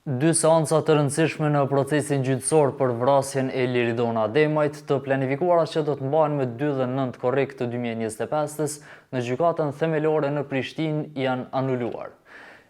Dy seanca të rëndësishme në procesin gjyqësor për vrasjen e Liridon Ademajt, të planifikuara që do të mbahen me 2 dhe 9 korrik të 2025-s në gjykatën themelore në Prishtinë, janë anuluar.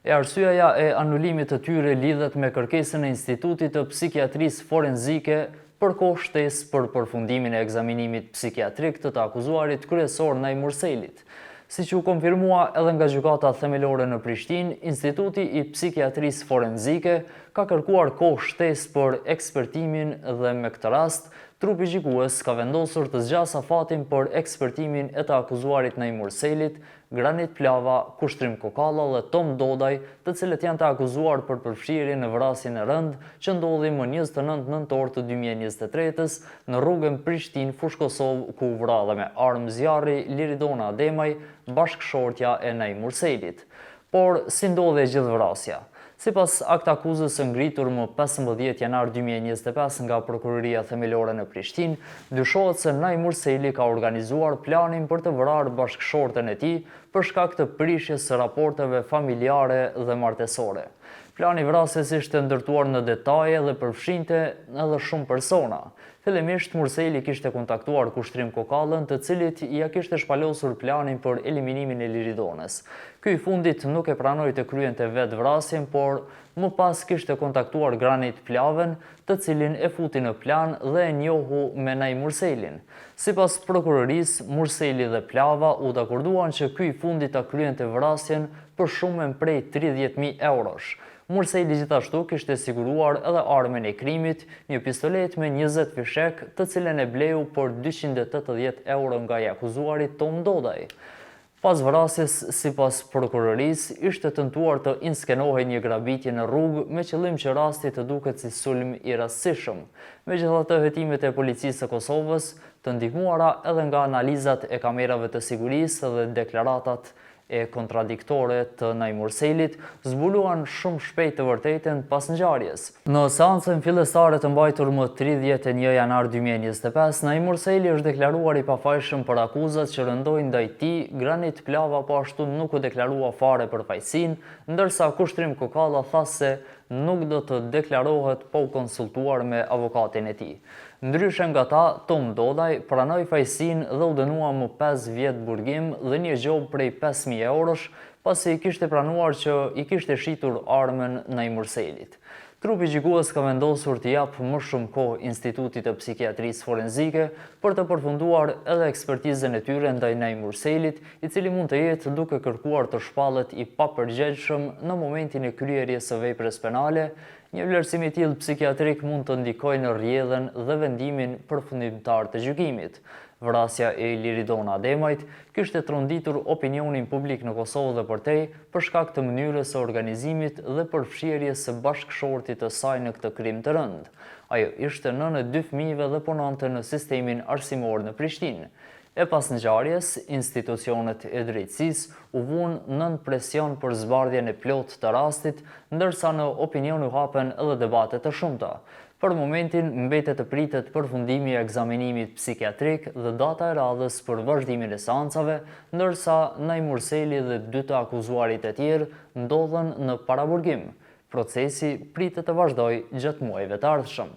E arsyeja e anulimit të tyre lidhet me kërkesën e Institutit të Psikiatrisë Forenzike për kohë shtesë për përfundimin e ekzaminimit psikiatrik të akuzuarit kryesor Naimur Sejlit. Si që u konfirmua edhe nga gjykata themelore në Prishtinë, Instituti i Psikiatrisë Forenzike ka kërkuar kohë shtesë për ekspertimin dhe me këtë rast, trupi gjykues ka vendosur të zgjasë afatin për ekspertimin e të akuzuarit Naimur Sejlit, Granit Plava, Kushtrim Kokalla dhe Tom Dodaj, të cilët janë të akuzuar për përfshirje në vrasjen e rëndë që ndodhi më 29 nëntor të 2023-s në rrugën Prishtinë-Fushë Kosovë, ku u vra dhe me armë zjarri Liridon Ademaj, bashkëshortja e Naimur Sejlit. Por si ndodhi gjithë vrasja? Sipas akt akuzës së ngritur më 15 janar 2025 nga Prokuroria Themelore në Prishtinë, dyshohet se Naimur Sejli ka organizuar planin për të vrarë bashkëshorten e tij për shkak të prishjes së raporteve familjare dhe martesore. Plani vrasjes ishte ndërtuar në detaje dhe përfshinte edhe shumë persona. Fillimisht Murseli kishte kontaktuar Kushtrim Kokallën, të cilit ja kishte shpalosur planin për eliminimin e Liridones. Ky i fundit nuk e pranoi të kryente vetë vrasjen, por më pas kishte kontaktuar Granit Plavën, të cilin e futi në plan dhe e njohu me Naimur Sejlin. Sipas prokurorisë, Murseli dhe Plava u dakorduan që ky i fundit ta kryente vrasjen për shumën prej 30.000 eurosh. Murseli gjithashtu kishte siguruar edhe armën e krimit, një pistolet me 20 fishek, të cilën e bleu për 280 euro nga i akuzuari Tom Dodaj. Pas vrasjes, sipas prokurorisë, ishte tentuar të inskenohej një grabitje në rrugë me qëllim që rasti të duket si sulm i rastësishëm. Megjithatë, hetimet e policisë së Kosovës, të ndihmuara edhe nga analizat e kamerave të sigurisë dhe deklaratat e kontradiktore të Naimur Sejlit, zbuluan shumë shpejt të vërtetën pas ngjarjes. Në seancën fillestare të mbajtur më 31 janar 2025, Naimur Sejli është deklaruar i pafajshëm për akuzat që rëndojnë ndaj tij. Granit Plava po ashtu nuk u deklarua fare për fajësinë, ndërsa Kushtrim Kokalla tha se nuk do të deklarohet pa u konsultuar me avokatin e tij. Ndryshe nga ta, Tom Dodaj pranoi fajësinë dhe u dënua më 5 vjet burgim dhe një gjobë prej 5.000 eurosh, pasi kishte pranuar që i kishte shitur armën Naimur Sejlit. Trupi gjykues ka vendosur të japë më shumë kohë Institutit të Psikiatrisë Forenzike për të përfunduar edhe ekspertizën e tyre ndaj Naimur Sejlit, i cili mund të jetë duke kërkuar të shpallet i papërgjegjshëm në momentin e kryerjes së veprës penale. Një vlerësim i tillë psikiatrik mund të ndikojë në rrjedhën dhe vendimin përfundimtar të gjykimit. Vrasja e Liridon Ademajt kishte tronditur opinionin publik në Kosovë dhe përtej për shkak të mënyrës së organizimit dhe përfshirjes së bashkëshortit të saj në këtë krim të rëndë. Ajo ishte nënë e 2 fëmijëve dhe punonte në sistemin arsimor në Prishtinë. E pas ngjarjes, institucionet e drejtësisë u vunë nën presion për zbardhjen e plotë të rastit, ndërsa në opinion u hapen edhe debate të shumta. Për momentin mbetet të pritet përfundimi i ekzaminimit psikiatrik dhe data e radhës për vazhdimin e seancave, ndërsa Naimur Sejli dhe 2 akuzuarit e tjerë ndodhen në paraburgim. Procesi pritet të vazhdojë gjatë muajve të ardhshëm.